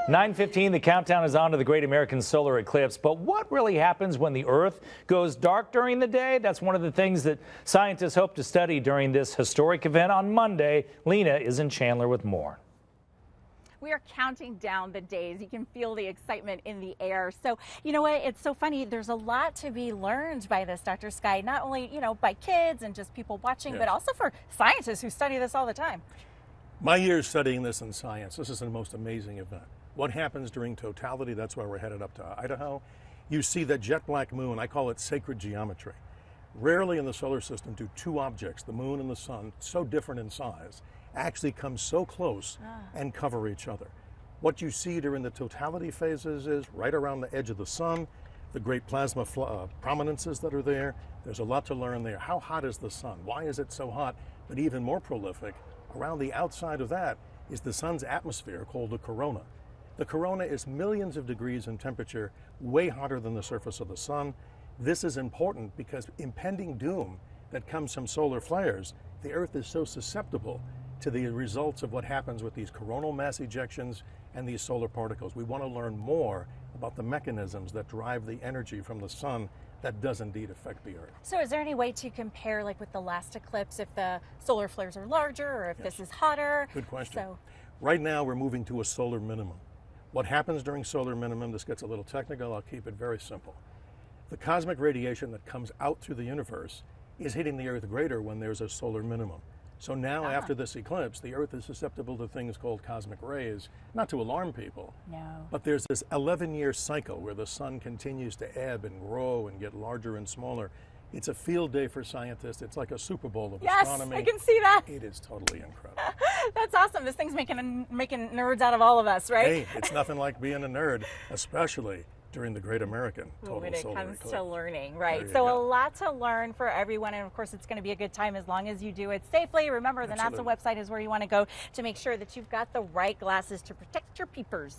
9:15, the countdown is on to the Great American Solar Eclipse. But what really happens when the Earth goes dark during the day? That's one of the things that scientists hope to study during this historic event on Monday. Lena is in Chandler with more. We are counting down the days. You can feel the excitement in the air. So, you know what? It's so funny. There's a lot to be learned by this, Dr. Sky, not only, by kids and just people watching, but also for scientists who study this all the time. My years studying this in science, this is the most amazing event. What happens during totality, that's why we're headed up to Idaho. You see that jet black moon, I call it sacred geometry. Rarely in the solar system do two objects, the moon and the sun, so different in size, actually come so close and cover each other. What you see during the totality phases is right around the edge of the sun, the great plasma prominences that are there. There's a lot to learn there. How hot is the sun? Why is it so hot? But even more prolific, around the outside of that is the sun's atmosphere called the corona. The corona is millions of degrees in temperature, way hotter than the surface of the sun. This is important because impending doom that comes from solar flares, the Earth is so susceptible to the results of what happens with these coronal mass ejections and these solar particles. We want to learn more about the mechanisms that drive the energy from the sun that does indeed affect the Earth. So is there any way to compare, like with the last eclipse, if the solar flares are larger or if this is hotter? Good question. Right now we're moving to a solar minimum. What happens during solar minimum, this gets a little technical, I'll keep it very simple. The cosmic radiation that comes out through the universe is hitting the Earth greater when there's a solar minimum. So now after this eclipse, the Earth is susceptible to things called cosmic rays, not to alarm people, but there's this 11-year cycle where the sun continues to ebb and grow and get larger and smaller. It's a field day for scientists. It's like a Super Bowl of astronomy. Yes, I can see that. It is totally incredible. That's awesome. This thing's making nerds out of all of us, right? Hey, it's nothing like being a nerd, especially during the Great American Total when it Solar comes Eclipse. to learning, right? So a lot to learn for everyone, and of course it's going to be a good time as long as you do it safely. Remember, the NASA website is where you want to go to make sure that you've got the right glasses to protect your peepers.